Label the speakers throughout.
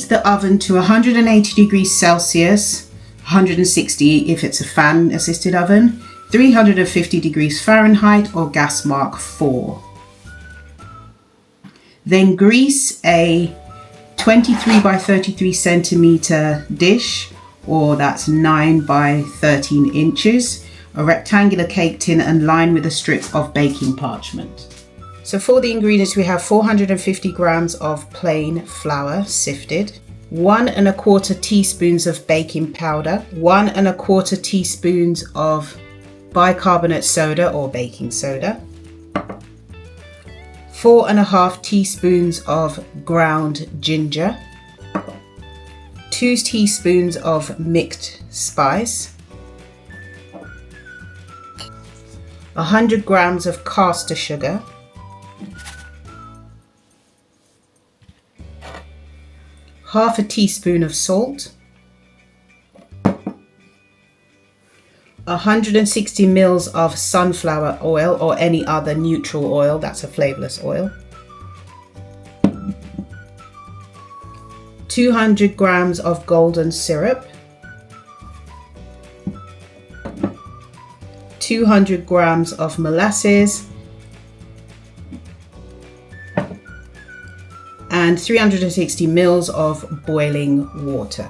Speaker 1: preheat the oven to 180 degrees Celsius, 160 if it's a fan assisted oven, 350 degrees Fahrenheit or gas mark 4. Then grease a 23 by 33 centimeter dish, or that's 9 by 13 inches, a rectangular cake tin, and line with a strip of baking parchment. So for the ingredients, we have 450 grams of plain flour, sifted, 1 1/4 teaspoons of baking powder, 1 1/4 teaspoons of bicarbonate soda or baking soda, 4 1/2 teaspoons of ground ginger, 2 teaspoons of mixed spice, 100 grams of caster sugar, half a teaspoon of salt, 160 ml of sunflower oil or any other neutral oil, that's a flavorless oil, 200 grams of golden syrup, 200 grams of molasses, and 360 ml of boiling water.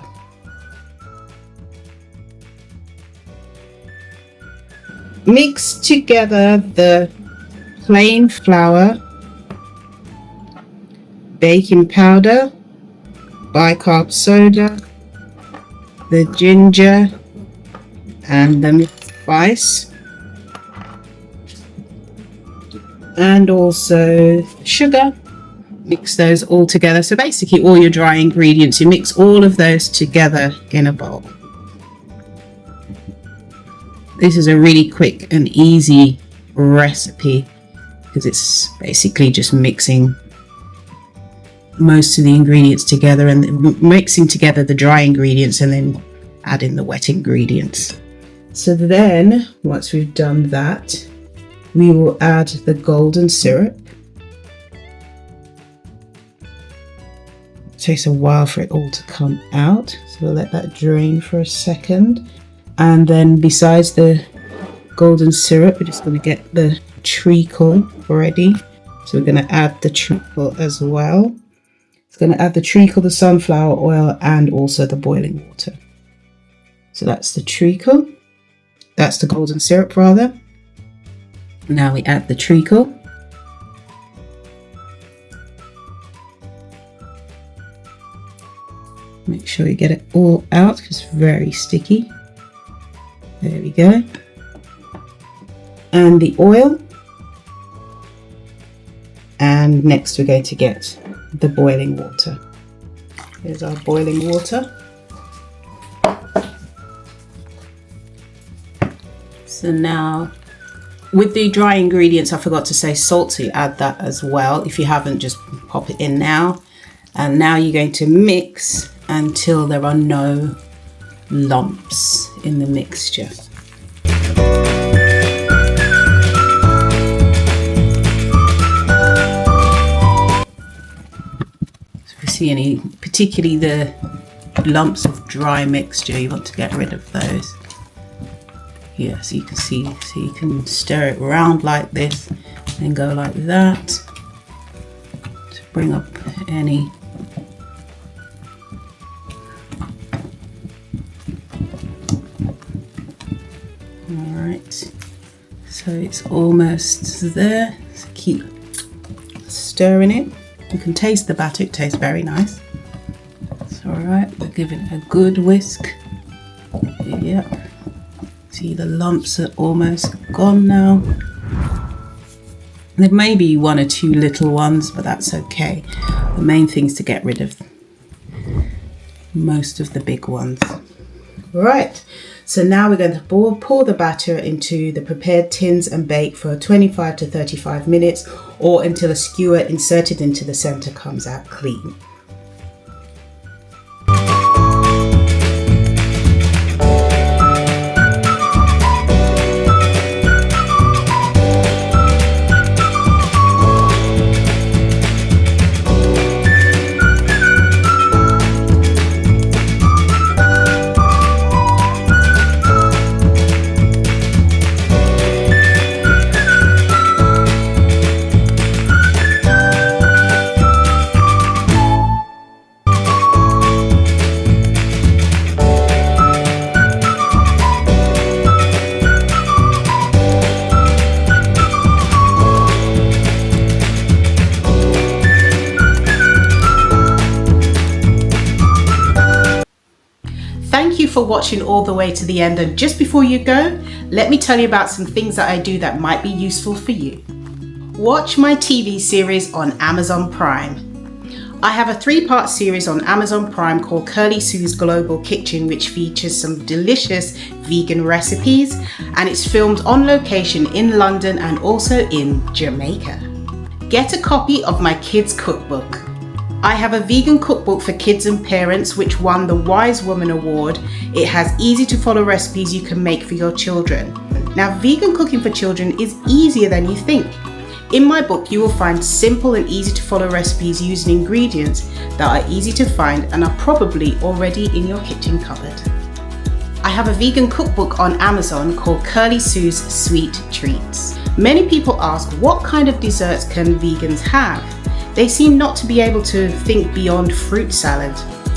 Speaker 1: Mix together the plain flour, baking powder, bicarb soda, the ginger, and the mixed spice, and also sugar. Mix those all together. So basically all your dry ingredients, you mix all of those together in a bowl. This is a really quick and easy recipe because it's basically just mixing most of the ingredients together and mixing together the dry ingredients and then adding the wet ingredients. So then once we've done that, we will add the golden syrup. It takes a while for it all to come out, so we'll let that drain for a second. And then besides the golden syrup, we're just going to get the treacle ready. So we're going to add the treacle as well. It's going to add the treacle, the sunflower oil, and also the boiling water. So that's the treacle. That's the golden syrup rather. Now we add the treacle. Make sure you get it all out because it's very sticky. There we go. And the oil. And next we're going to get the boiling water. Here's our boiling water. So now with the dry ingredients, I forgot to say salt, so you add that as well. If you haven't, just pop it in now. And now you're going to mix until there are no lumps in the mixture. So if you see any, particularly the lumps of dry mixture, you want to get rid of those. Yeah, so you can see, so you can stir it around like this and go like that to bring up any so it's almost there, so keep stirring it. You can taste the batter, it tastes very nice. It's alright, we'll give it a good whisk. Yep. See, the lumps are almost gone now. There may be 1 or 2 little ones, but that's okay. The main thing is to get rid of most of the big ones. Right. So now we're going to pour the batter into the prepared tins and bake for 25 to 35 minutes or until a skewer inserted into the center comes out clean. Thank you for watching all the way to the end, and just before you go, let me tell you about some things that I do that might be useful for you. Watch my TV series on Amazon Prime. I have a 3-part series on Amazon Prime called Kirly-sue's Global Kitchen, which features some delicious vegan recipes, and it's filmed on location in London and also in Jamaica. Get a copy of my kids cookbook. I have a vegan cookbook for kids and parents which won the Wise Woman Award. It has easy to follow recipes you can make for your children. Now, vegan cooking for children is easier than you think. In my book, you will find simple and easy to follow recipes using ingredients that are easy to find and are probably already in your kitchen cupboard. I have a vegan cookbook on Amazon called Kirly-sue's Sweet Treats. Many people ask, what kind of desserts can vegans have? They seem not to be able to think beyond fruit salad.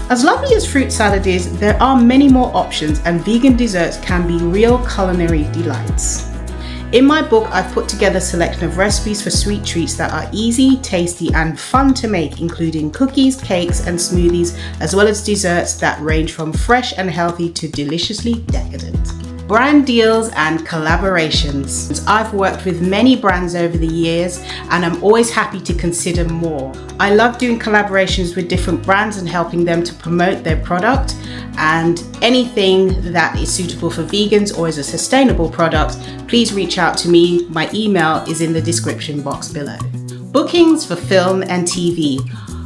Speaker 1: As lovely as fruit salad is, there are many more options, and vegan desserts can be real culinary delights. In my book, I've put together a selection of recipes for sweet treats that are easy, tasty, and fun to make, including cookies, cakes, and smoothies, as well as desserts that range from fresh and healthy to deliciously decadent. Brand deals and collaborations. I've worked with many brands over the years, and I'm always happy to consider more. I love doing collaborations with different brands and helping them to promote their product, and anything that is suitable for vegans or is a sustainable product, please reach out to me. My email is in the description box below. Bookings for film and TV.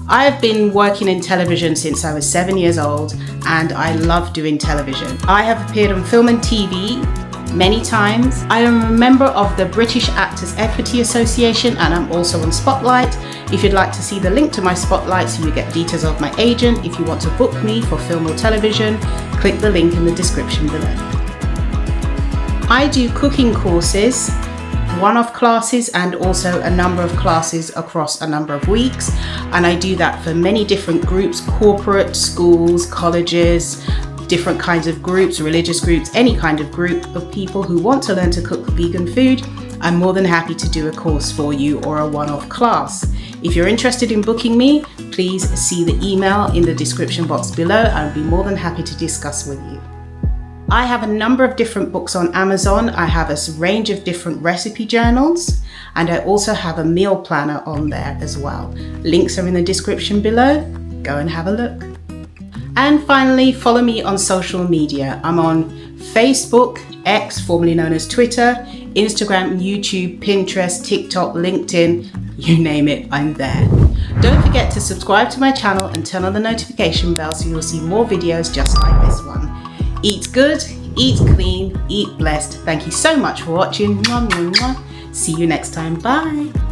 Speaker 1: I have been working in television since I was 7 years old, and I love doing television. I have appeared on film and TV many times. I am a member of the British Actors Equity Association, and I'm also on Spotlight. If you'd like to see the link to my Spotlight so you get details of my agent, if you want to book me for film or television, click the link in the description below. I do cooking courses, one-off classes, and also a number of classes across a number of weeks, and I do that for many different groups: corporate, schools, colleges, different kinds of groups, religious groups, any kind of group of people who want to learn to cook vegan food. I'm more than happy to do a course for you or a one-off class. If you're interested in booking me, please see the email in the description box below. I'll be more than happy to discuss with you. I have a number of different books on Amazon. I have a range of different recipe journals, and I also have a meal planner on there as well. Links are in the description below. Go and have a look. And finally, follow me on social media. I'm on Facebook, X, formerly known as Twitter, Instagram, YouTube, Pinterest, TikTok, LinkedIn, you name it, I'm there. Don't forget to subscribe to my channel and turn on the notification bell so you'll see more videos just like this one. Eat good, eat clean, eat blessed. Thank you so much for watching. Mwah, mwah, mwah. See you next time. Bye.